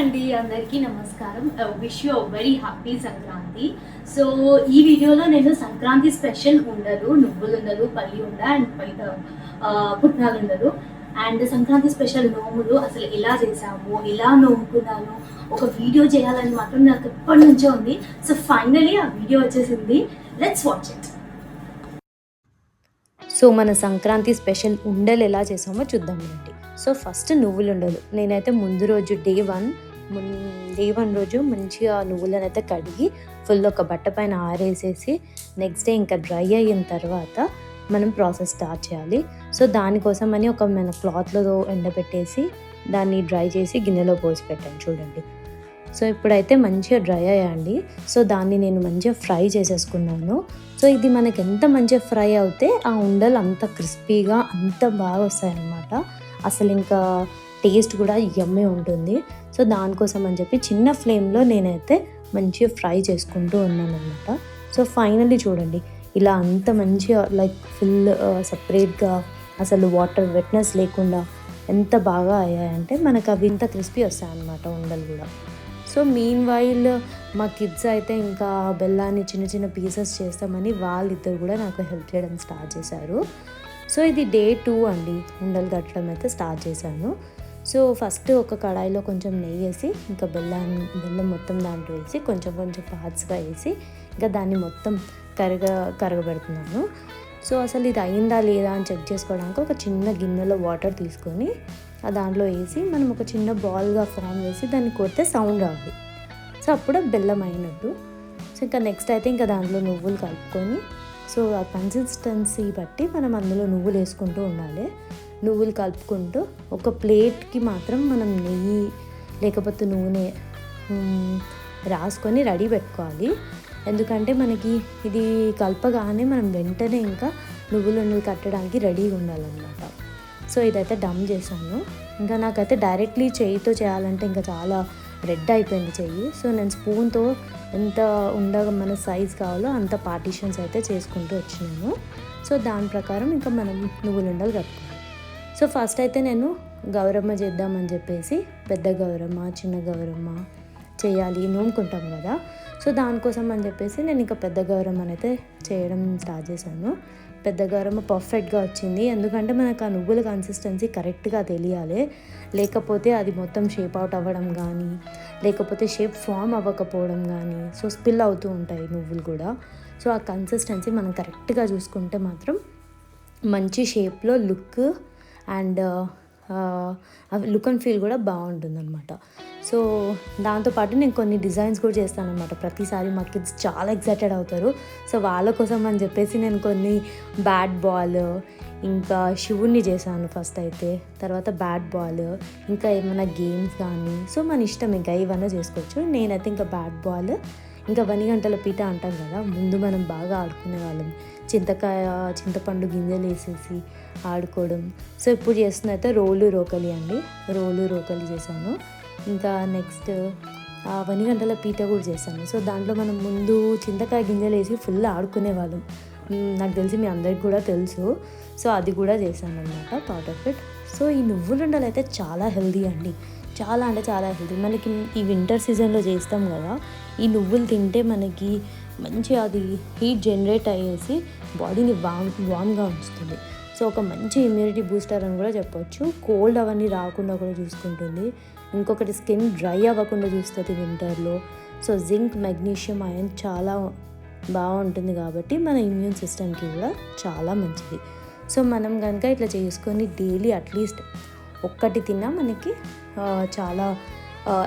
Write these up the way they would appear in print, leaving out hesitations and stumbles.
అండి, అందరికీ నమస్కారం. Wish you very happy Sankranti. So ఈ వీడియోలో నేను సంక్రాంతి స్పెషల్ ఉండలు, నువ్వులు ఉండలు, పల్లి ఉండ అండ్ బయట పుట్నాలు ఉండలు అండ్ సంక్రాంతి స్పెషల్ నోములు అసలు ఎలా చేసాము, ఎలా నోముకున్నాను ఒక వీడియో చేయాలని మాత్రం నాకు ఎప్పటి నుంచో ఉంది. సో ఫైనలీ ఆ వీడియో వచ్చేసింది. Let's watch it. సో మన సంక్రాంతి స్పెషల్ ఉండలు ఎలా చేసామో చూద్దాం రండి. సో ఫస్ట్ నువ్వులు ఉండలు నేనైతే ముందు రోజు డే వన్ రోజు మంచిగా నువ్వులను అయితే కడిగి ఫుల్ ఒక బట్ట పైన ఆరేసేసి నెక్స్ట్ డే ఇంకా డ్రై అయిన తర్వాత మనం ప్రాసెస్ స్టార్ట్ చేయాలి. సో దానికోసం అని ఒక మన క్లాత్లో ఎండబెట్టేసి దాన్ని డ్రై చేసి గిన్నెలో పోసి పెట్టాను చూడండి. సో ఇప్పుడైతే మంచిగా డ్రై అయ్యండి. సో దాన్ని నేను మంచిగా ఫ్రై చేసేసుకున్నాను. సో ఇది మనకి ఎంత మంచిగా ఫ్రై అవుతే ఆ ఉండలు అంత క్రిస్పీగా అంత బాగా వస్తాయన్నమాట. అసలు ఇంకా టేస్ట్ కూడా యమ్మీ ఉంటుంది. సో దానికోసం అని చెప్పి చిన్న ఫ్లేమ్లో నేనైతే మంచిగా ఫ్రై చేసుకుంటూ ఉన్నాను అనమాట. సో ఫైనల్లీ చూడండి ఇలా అంత మంచిగా లైక్ ఫుల్ సపరేట్గా అసలు వాటర్ వెట్నెస్ లేకుండా ఎంత బాగా అయ్యాయంటే మనకు అవి ఇంత క్రిస్పీ వస్తాయి అన్నమాట ఉండలు కూడా. సో మీన్ వైల్ మా కిడ్స్ అయితే ఇంకా బెల్లాన్ని చిన్న చిన్న పీసెస్ చేస్తామని వాళ్ళిద్దరు కూడా నాకు హెల్ప్ చేయడం స్టార్ట్ చేశారు. సో ఇది డే 2 అండి, ఉండలు కట్టడం అయితే స్టార్ట్ చేశాను. సో ఫస్ట్ ఒక కడాయిలో కొంచెం నెయ్యి వేసి ఇంకా బెల్లం మొత్తం దాంట్లో వేసి కొంచెం పార్ట్స్గా వేసి ఇంకా దాన్ని మొత్తం కరగబెడుతున్నాను. సో అసలు ఇది అయిందా లేదా అని చెక్ చేసుకోవడానికి ఒక చిన్న గిన్నెలో వాటర్ తీసుకొని దాంట్లో వేసి మనం ఒక చిన్న బాల్గా ఫామ్ చేసి దాన్ని కొడితే సౌండ్ రావాలి. సో అప్పుడు బెల్లం అయినట్టు. సో ఇంకా నెక్స్ట్ అయితే ఇంకా దాంట్లో నువ్వులు కలుపుకొని సో ఆ కన్సిస్టెన్సీ బట్టి మనం అందులో నువ్వులు వేసుకుంటూ ఉండాలి. నువ్వులు కలుపుకుంటూ ఒక ప్లేట్కి మాత్రం మనం నెయ్యి లేకపోతే నూనె రాసుకొని రెడీ పెట్టుకోవాలి. ఎందుకంటే మనకి ఇది కలపగానే మనం వెంటనే ఇంకా నువ్వులు కట్టడానికి రెడీగా ఉండాలన్నమాట. సో ఇదైతే డమ్ చేశాను. ఇంకా నాకైతే డైరెక్ట్లీ చెయ్యితో చేయాలంటే ఇంకా చాలా రెడ్ అయిపోయింది చెయ్యి. సో నేను స్పూన్తో ఎంత ఉండగా మన సైజ్ కావాలో అంత పార్టీషన్స్ అయితే చేసుకుంటూ వచ్చినాను. సో దాని ప్రకారం ఇంకా మనం నువ్వులు ఉండలు కట్టుకోవాలి. సో ఫస్ట్ అయితే నేను గౌరమ్మ చేద్దామని చెప్పేసి పెద్ద గౌరమ్మ చిన్న గౌరమ్మ చేయాలి నూముకుంటాం కదా. సో దానికోసం అని చెప్పేసి నేను ఇంకా పెద్ద గౌరమ్మని అయితే చేయడం స్టార్ట్ చేశాను. పెద్ద గౌరమ్మ పర్ఫెక్ట్గా వచ్చింది. ఎందుకంటే మనకు ఆ నువ్వుల కన్సిస్టెన్సీ కరెక్ట్గా తెలియాలి. లేకపోతే అది మొత్తం షేప్ అవుట్ అవ్వడం కానీ లేకపోతే షేప్ ఫామ్ అవ్వకపోవడం కానీ సో స్పిల్ అవుతూ ఉంటాయి నువ్వులు కూడా. సో ఆ కన్సిస్టెన్సీ మనం కరెక్ట్గా చూసుకుంటే మాత్రం మంచి షేప్లో look and look and feel కూడా బాగుంటుందన్నమాట. సో దాంతోపాటు నేను కొన్ని డిజైన్స్ కూడా చేస్తానన్నమాట. ప్రతిసారి మా కిడ్స్ చాలా ఎక్సైటెడ్ అవుతారు. సో వాళ్ళ కోసం అని చెప్పేసి నేను కొన్ని బ్యాట్ బాల్ ఇంకా శివుణ్ణి చేశాను ఫస్ట్ అయితే. తర్వాత బ్యాట్ బాల్ ఇంకా ఏమైనా గేమ్స్ కానీ సో మన ఇష్టం ఇంకా ఏమైనా చేసుకోవచ్చు. నేనైతే ఇంకా బ్యాట్ బాల్ ఇంకా 1 గంటల పీట అంటాం కదా, ముందు మనం బాగా ఆడుకునే వాళ్ళం. చింతపండు గింజలు వేసేసి ఆడుకోవడం. సో ఇప్పుడు చేస్తున్న అయితే రోలు రోకలి చేశాను. ఇంకా నెక్స్ట్ 1 గంటల పీట కూడా చేశాను. సో దాంట్లో మనం ముందు చింతకాయ గింజలు వేసి ఫుల్ ఆడుకునే వాళ్ళం. నాకు తెలిసి మీ అందరికి కూడా తెలుసు. సో అది కూడా చేశాను అనమాట పార్ట్ ఆఫ్ ఇట్. సో ఈ నువ్వులు ఉండలు అయితే చాలా హెల్దీ అండి, చాలా అంటే చాలా హెల్దీ. మనకి ఈ వింటర్ సీజన్లో చేస్తాం కదా, ఈ నువ్వులు తింటే మనకి మంచి అది హీట్ జనరేట్ అయ్యేసి బాడీని వామ్గా ఉంచుతుంది. సో ఒక మంచి ఇమ్యూనిటీ బూస్టర్ అని కూడా చెప్పొచ్చు. కోల్డ్ అవన్నీ రాకుండా కూడా చూసుకుంటుంది. ఇంకొకటి స్కిన్ డ్రై అవ్వకుండా చూస్తుంది వింటర్లో. సో జింక్ మెగ్నీషియం ఐరన్ చాలా బాగుంటుంది కాబట్టి మన ఇమ్యూన్ సిస్టమ్కి కూడా చాలా మంచిది. సో మనం కనుక ఇట్లా చేసుకొని డైలీ అట్లీస్ట్ ఒక్కటి తిన్నా మనకి చాలా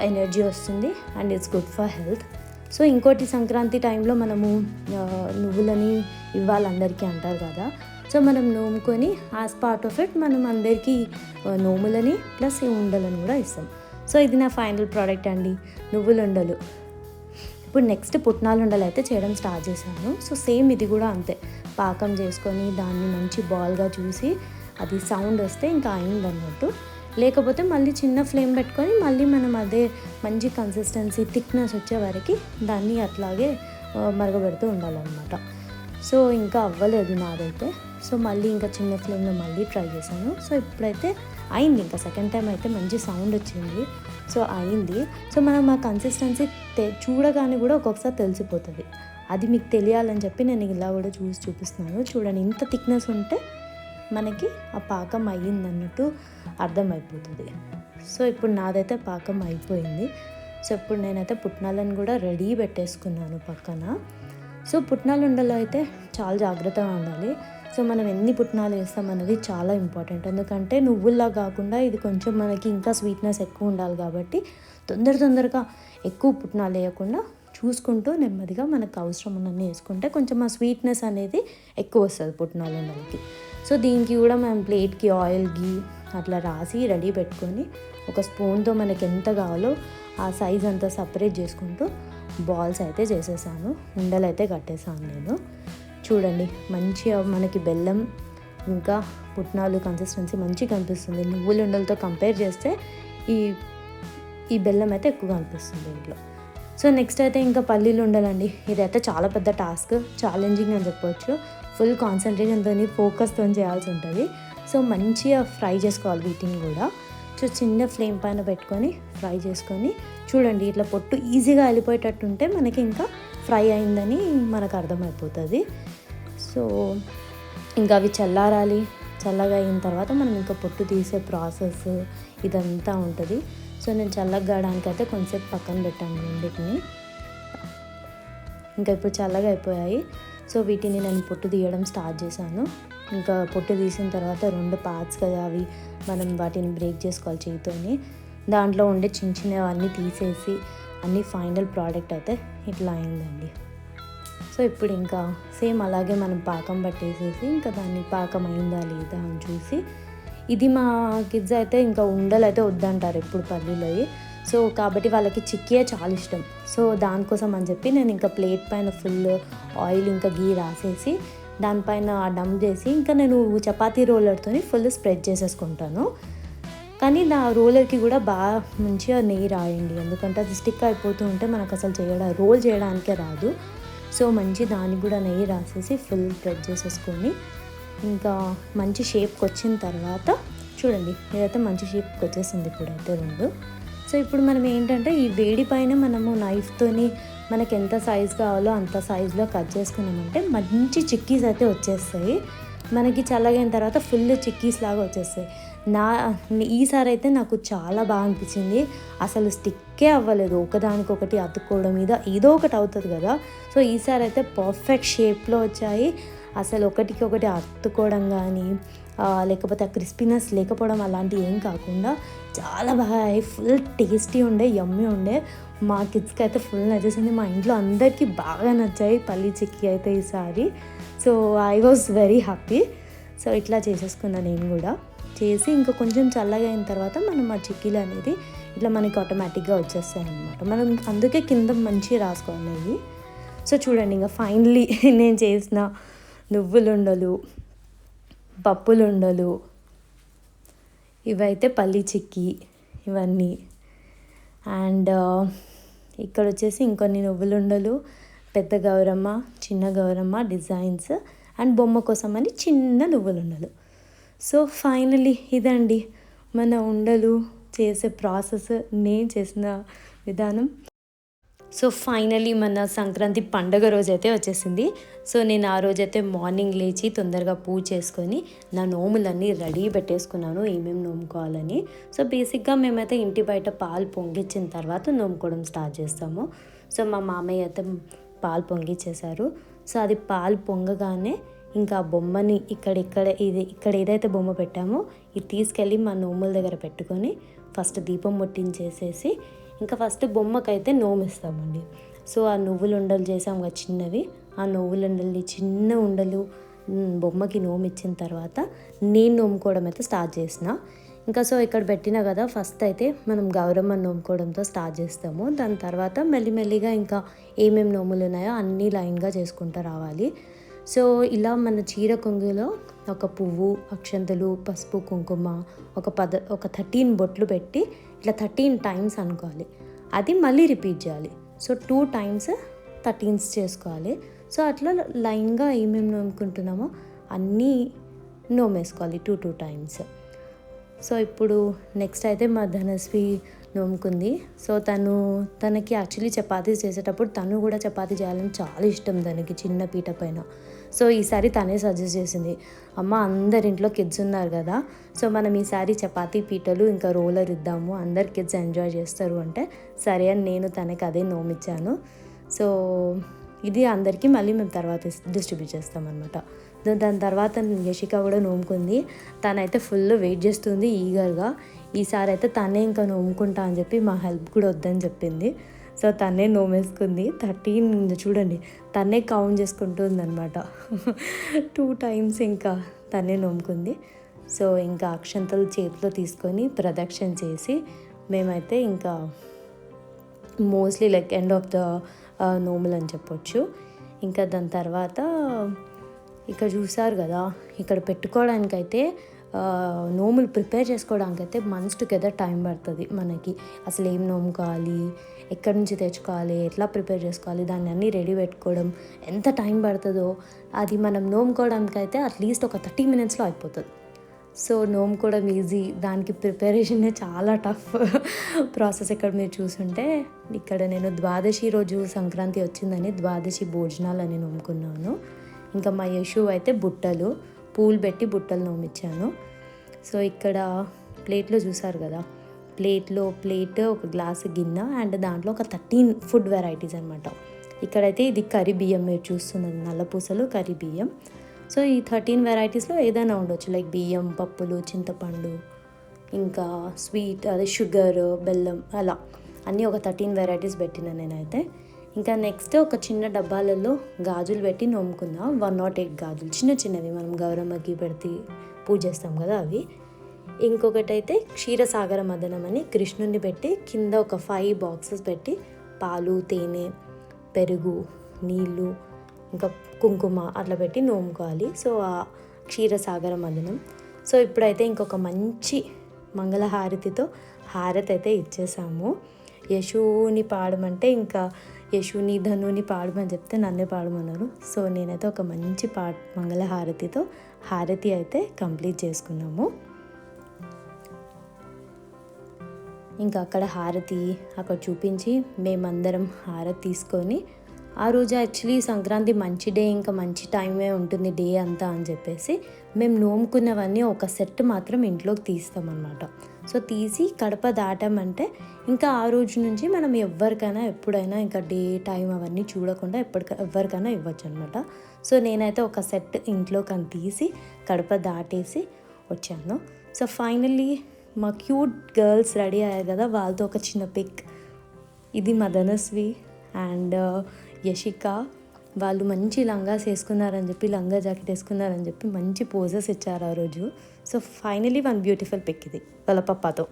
ఎనర్జీ వస్తుంది and it's good for health. So ఇంకోటి సంక్రాంతి టైంలో మనము నువ్వులని ఇవ్వాలి అందరికీ అంటారు కదా. సో మనం నోముకొని యాజ్ పార్ట్ ఆఫ్ ఇట్ మనం అందరికీ నోములని ప్లస్ ఈ ఉండలని కూడా ఇస్తాం. సో ఇది నా ఫైనల్ ప్రోడక్ట్ అండి, నువ్వుల ఉండలు. ఇప్పుడు నెక్స్ట్ పుట్నాల ఉండలు అయితే చేయడం స్టార్ట్ చేశాను. సో సేమ్ ఇది కూడా అంతే, పాకం చేసుకొని దాన్ని మంచి బాల్గా చూసి అది సౌండ్ వస్తే ఇంకా అయిందన్నట్టు. లేకపోతే మళ్ళీ చిన్న ఫ్లేమ్ పెట్టుకొని మళ్ళీ మనం అదే మంచి కన్సిస్టెన్సీ థిక్నెస్ వచ్చే వరకు దాన్ని అట్లాగే మరగబెడుతూ ఉండాలన్నమాట. సో ఇంకా అవ్వలేదు నాదైతే. సో మళ్ళీ ఇంకా చిన్న ఫ్లేమ్లో మళ్ళీ ట్రై చేశాను. సో ఇప్పుడైతే అయింది. ఇంకా సెకండ్ టైం అయితే మంచి సౌండ్ వచ్చింది. సో అయింది. సో మనం ఆ కన్సిస్టెన్సీ చూడగానే కూడా ఒక్కొక్కసారి తెలిసిపోతుంది. అది మీకు తెలియాలని చెప్పి నేను ఇలా కూడా చూపిస్తున్నాను. చూడండి, ఇంత థిక్నెస్ ఉంటే మనకి ఆ పాకం అయ్యిందన్నట్టు అర్థమైపోతుంది. సో ఇప్పుడు నాదైతే పాకం అయిపోయింది. సో ఇప్పుడు నేనైతే పుట్నాలను కూడా రెడీ పెట్టేసుకున్నాను పక్కన. సో పుట్నాలు ఉండలో అయితే చాలా జాగ్రత్తగా ఉండాలి. సో మనం ఎన్ని పుట్నాలు వేస్తాం అనేది చాలా ఇంపార్టెంట్. ఎందుకంటే నువ్వుల్లా కాకుండా ఇది కొంచెం మనకి ఇంకా స్వీట్నెస్ ఎక్కువ ఉండాలి కాబట్టి తొందరగా ఎక్కువ పుట్నాలు వేయకుండా చూసుకుంటూ నెమ్మదిగా మనకు అవసరం ఉన్నన్ని వేసుకుంటే కొంచెం ఆ స్వీట్నెస్ అనేది ఎక్కువ వస్తుంది పుట్నాలు ఉండలకి. సో దీనికి కూడా మనం ప్లేట్కి ఆయిల్ గీ అట్లా రాసి రెడీ పెట్టుకొని ఒక స్పూన్తో మనకి ఎంత కావాలో ఆ సైజ్ అంతా సపరేట్ చేసుకుంటూ బాల్స్ అయితే చేసేసాను. ఉండలు అయితే కట్టేసాను నేను. చూడండి, మంచిగా మనకి బెల్లం ఇంకా పుట్నాలు కన్సిస్టెన్సీ మంచిగా కనిపిస్తుంది. నువ్వుల ఉండలతో కంపేర్ చేస్తే ఈ బెల్లం అయితే ఎక్కువగా అనిపిస్తుంది ఇంట్లో. సో నెక్స్ట్ అయితే ఇంకా పల్లీలు ఉండాలండి. ఇదైతే చాలా పెద్ద టాస్క్, ఛాలెంజింగ్ అని చెప్పవచ్చు. ఫుల్ కాన్సన్ట్రేషన్తో ఫోకస్తో చేయాల్సి ఉంటుంది. సో మంచిగా ఫ్రై చేసుకోవాలి వీటిని కూడా. సో చిన్న ఫ్లేమ్ పైన పెట్టుకొని ఫ్రై చేసుకొని చూడండి, ఇట్లా పొట్టు ఈజీగా వెళ్ళిపోయేటట్టు ఉంటే మనకి ఇంకా ఫ్రై అయిందని మనకు అర్థమైపోతుంది. సో ఇంకా అవి చల్లారాలి. చల్లగా అయిన తర్వాత మనం ఇంకా పొట్టు తీసే ప్రాసెస్ ఇదంతా ఉంటుంది. సో నేను చల్లగాడానికి అయితే కొంచెంసేపు పక్కన పెట్టాను రెండింటిని. ఇంకా ఇప్పుడు చల్లగా అయిపోయాయి. సో వీటిని నేను పొట్టు తీయడం స్టార్ట్ చేశాను. ఇంకా పొట్టు తీసిన తర్వాత 2 పార్ట్స్ కదా అవి, మనం వాటిని బ్రేక్ చేసుకోవాలి చేతితోని. దాంట్లో ఉండే చిన్నవన్నీ తీసేసి అన్ని ఫైనల్ ప్రోడక్ట్ అయితే ఇట్లా అయిందండి. సో ఇప్పుడు ఇంకా సేమ్ అలాగే మనం పాకం పట్టేసేసి ఇంకా దాన్ని పాకం అయిందా లేదా అని చూసి, ఇది మా కిడ్స్ అయితే ఇంకా ఉండలు అయితే వద్దంటారు ఎప్పుడు పల్లీలవి. సో కాబట్టి వాళ్ళకి చిక్కీయే చాలా ఇష్టం. సో దానికోసం అని చెప్పి నేను ఇంకా ప్లేట్ పైన ఫుల్ ఆయిల్ ఇంకా గీ రాసేసి దానిపైన డంప్ చేసి ఇంకా నేను చపాతీ రోలర్తో ఫుల్ స్ప్రెడ్ చేసేసుకుంటాను. కానీ నా రోలర్కి కూడా బాగా మంచిగా నెయ్యి రాయండి, ఎందుకంటే అది స్టిక్ అయిపోతూ ఉంటే మనకు అసలు రోల్ చేయడానికే రాదు. సో మంచి దానికి కూడా నెయ్యి రాసేసి ఫుల్ స్ప్రెడ్ చేసేసుకొని ఇంకా మంచి షేప్కి వచ్చిన తర్వాత చూడండి, ఇదైతే మంచి షేప్కి వచ్చేసింది ఇప్పుడైతే 2. సో ఇప్పుడు మనం ఏంటంటే ఈ వేడి పైన మనము నైఫ్తోని మనకి ఎంత సైజ్ కావాలో అంత సైజులో కట్ చేసుకున్నామంటే మంచి చిక్కీస్ అయితే వచ్చేస్తాయి. మనకి చల్లగైన తర్వాత ఫుల్ చిక్కీస్ లాగా వచ్చేస్తాయి. ఈసారి అయితే నాకు చాలా బాగా అనిపించింది. అసలు స్టిక్కే అవ్వలేదు, ఒకదానికొకటి అతుక్కోవడం మీద ఏదో ఒకటి అవుతుంది కదా. సో ఈసారి అయితే పర్ఫెక్ట్ షేప్లో వచ్చాయి. అసలు ఒకటికొకటి అతుక్కోవడం కానీ లేకపోతే ఆ క్రిస్పీనెస్ లేకపోవడం అలాంటివి ఏం కాకుండా చాలా బాగా ఫుల్ టేస్టీ ఉండే, యమ్మీ ఉండే. మా కిడ్స్కి అయితే ఫుల్ నచ్చేసింది. మా ఇంట్లో అందరికీ బాగా నచ్చాయి పల్లీ చిక్కీ అయితే ఈసారి. So I was very happy. So ఇట్లా చేసేసుకున్నాను నేను కూడా. చేసి ఇంకా కొంచెం చల్లగా అయిన తర్వాత మనం ఆ చిక్కీలు అనేది ఇట్లా మనకి ఆటోమేటిక్గా వచ్చేస్తాయి అన్నమాట. మనం అందుకే కింద మంచిగా రాసుకోవాలి. సో చూడండి, ఇంకా ఫైనలీ నేను చేసిన నువ్వులుండలు, పప్పులుండలు, ఇవైతే పల్లీ చిక్కీ ఇవన్నీ. అండ్ ఇక్కడ వచ్చేసి ఇంకొన్ని నువ్వులుండలు, పెద్ద గౌరమ్మ, చిన్న గౌరమ్మ డిజైన్స్ అండ్ బొమ్మ కోసం అని చిన్న నువ్వులుండలు. సో ఫైనలీ ఇదండి మన ఉండలు చేసే ప్రాసెస్, నేను చేసిన విధానం. సో ఫైనలీ మన సంక్రాంతి పండుగ రోజైతే వచ్చేసింది. సో నేను ఆ రోజైతే మార్నింగ్ లేచి తొందరగా పూజ చేసుకొని నా నోములన్నీ రెడీ పెట్టేసుకున్నాను, ఏమేమి నోముకోవాలని. సో బేసిక్గా మేమైతే ఇంటి బయట పాలు పొంగిచ్చిన తర్వాత నోముకోవడం స్టార్ట్ చేస్తాము. సో మా మామయ్య అయితే పాలు పొంగిచ్చేశారు. సో అది పాలు పొంగగానే ఇంకా బొమ్మని ఇక్కడ ఏదైతే బొమ్మ పెట్టామో ఇది తీసుకెళ్ళి మా నోముల దగ్గర పెట్టుకొని ఫస్ట్ దీపం ముట్టించేసేసి ఇంకా ఫస్ట్ బొమ్మకైతే నోమిస్తామండి. సో ఆ నువ్వులు ఉండలు చేసాం కదా చిన్నవి, ఆ నువ్వుల ఉండలు చిన్న ఉండలు బొమ్మకి నోమిచ్చిన తర్వాత నేను నోముకోవడం అయితే స్టార్ట్ చేసిన. ఇంకా సో ఇక్కడ పెట్టినా కదా, ఫస్ట్ అయితే మనం గౌరమ్మ నోముకోవడంతో స్టార్ట్ చేస్తాము. దాని తర్వాత మెల్లిమెల్లిగా ఇంకా ఏమేమి నోములు ఉన్నాయో అన్నీ లైన్గా చేసుకుంటూ రావాలి. సో ఇలా మన చీర కొంగులో ఒక పువ్వు, అక్షంతలు, పసుపు, కుంకుమ ఒక 13 బొట్లు పెట్టి ఇట్లా 13 టైమ్స్ అనుకోవాలి. అది మళ్ళీ రిపీట్ చేయాలి. సో 2 టైమ్స్ 13s చేసుకోవాలి. సో అట్లా లైన్గా ఏమేమి నోముకుంటున్నామో అన్నీ నోమేసుకోవాలి 2 టైమ్స్. సో ఇప్పుడు నెక్స్ట్ అయితే మా ధనశ్రీ నోముకుంది. సో తనకి యాక్చువల్లీ చపాతీస్ చేసేటప్పుడు తను కూడా చపాతీ చేయాలని చాలా ఇష్టం దానికి, చిన్న పీట పైన. సో ఈసారి తనే సజెస్ట్ చేసింది, అమ్మ అందరి ఇంట్లో కిడ్స్ ఉన్నారు కదా, సో మనం ఈసారి చపాతీ పీటలు ఇంకా రోలర్ ఇద్దాము, అందరు కిడ్స్ ఎంజాయ్ చేస్తారు అంటే సరే అని నేను తనకి అదే నోమిచ్చాను. సో ఇది అందరికీ మళ్ళీ మేము తర్వాత డిస్ట్రిబ్యూట్ చేస్తామన్నమాట. దాని తర్వాత యశిక కూడా నోముకుంది. తనైతే ఫుల్ వెయిట్ చేస్తుంది ఈగర్గా. ఈసారి అయితే తనే ఇంకా నోముకుంటా అని చెప్పి మా హెల్ప్ కూడా వద్దని చెప్పింది. సో తనే నోమేసుకుంది. 13 చూడండి, తనే కౌంట్ చేసుకుంటుంది అనమాట. 2 times ఇంకా తనే నోముకుంది. సో ఇంకా అక్షంతలు చేతిలో తీసుకొని ప్రదక్షిణ చేసి మేమైతే ఇంకా mostly like end of the నోములు అని చెప్పొచ్చు. ఇంకా దాని తర్వాత ఇక్కడ చూసారు కదా, ఇక్కడ పెట్టుకోవడానికైతే నోములు ప్రిపేర్ చేసుకోవడానికైతే మంత్స్ టుగెదర్ టైం పడుతుంది మనకి. అసలు ఏం నోము కావాలి, ఎక్కడి నుంచి తెచ్చుకోవాలి, ఎట్లా ప్రిపేర్ చేసుకోవాలి, దాన్ని అన్నీ రెడీ పెట్టుకోవడం ఎంత టైం పడుతుందో, అది మనం నోముకోవడానికైతే అట్లీస్ట్ ఒక 30 minutesలో అయిపోతుంది. సో నోముకోవడం ఈజీ, దానికి ప్రిపరేషనే చాలా టఫ్ ప్రాసెస్. ఇక్కడ మీరు చూసుంటే ఇక్కడ నేను ద్వాదశి రోజు సంక్రాంతి వచ్చిందని ద్వాదశి భోజనాలు అని నోముకున్నాను. ఇంకా మా యశు అయితే బుట్టలు, పూలు పెట్టి బుట్టలు నోమిచ్చాను. సో ఇక్కడ ప్లేట్లో చూసారు కదా, ప్లేట్, ఒక గ్లాసు గిన్నె అండ్ దాంట్లో ఒక 13 ఫుడ్ వెరైటీస్ అనమాట. ఇక్కడైతే ఇది కర్రీ బియ్యం, మీరు చూస్తున్నది నల్లపూసలు కర్రీ బియ్యం. సో ఈ 13 వెరైటీస్లో ఏదైనా ఉండొచ్చు, లైక్ బియ్యం, పప్పులు, చింతపండు, ఇంకా స్వీట్ అదే షుగర్, బెల్లం, అలా అన్నీ ఒక 13 వెరైటీస్ పెట్టిన నేనైతే. ఇంకా నెక్స్ట్ ఒక చిన్న డబ్బాలలో గాజులు పెట్టి నోముకుందాం. 108 గాజులు, చిన్నవి మనం గౌరమ్మకి పెడితే పూజ చేస్తాం కదా అవి. ఇంకొకటి అయితే క్షీరసాగర మదనం అని కృష్ణుని పెట్టి కింద ఒక 5 boxes పెట్టి పాలు, తేనె, పెరుగు, నీళ్ళు, ఇంకా కుంకుమ అట్లా పెట్టి నోముకోవాలి. సో ఆ క్షీరసాగర మదనం. సో ఇప్పుడైతే ఇంకొక మంచి మంగళహారతితో హారతి అయితే ఇచ్చేసాము. యశుని పాడమంటే ఇంకా యశుని ధనుని పాడమని చెప్తే నన్నే పాడమన్నారు. సో నేనైతే ఒక మంచి మంగళహారతితో హారతి అయితే కంప్లీట్ చేసుకున్నాము. ఇంకా అక్కడ హారతి అక్కడ చూపించి మేమందరం హారతి తీసుకొని, ఆ రోజు యాక్చువల్లీ సంక్రాంతి మంచి డే, ఇంకా మంచి టైమే ఉంటుంది డే అంతా అని చెప్పేసి మేము నోముకున్నవన్నీ ఒక సెట్ మాత్రం ఇంట్లోకి తీస్తామన్నమాట. సో తీసి కడప దాటామంటే ఇంకా ఆ రోజు నుంచి మనం ఎవరికైనా ఎప్పుడైనా ఇంకా డే టైం అవన్నీ చూడకుండా ఎవరికైనా ఇవ్వచ్చు అనమాట. సో నేనైతే ఒక సెట్ ఇంట్లోకి తీసి కడప దాటేసి వచ్చాను. సో ఫైనల్లీ మా క్యూట్ గర్ల్స్ రెడీ అయ్యారు కదా, వాళ్ళతో ఒక చిన్న పిక్. ఇది మా ధనశ్రీ అండ్ యశిక. వాళ్ళు మంచి లంగాస్ వేసుకున్నారని చెప్పి, లంగా జాకెట్ వేసుకున్నారని చెప్పి మంచి పోజెస్ ఇచ్చారు ఆ రోజు. సో ఫైనలీ 1 బ్యూటిఫుల్ పిక్ ఇది వాళ్ళ పప్పాతో.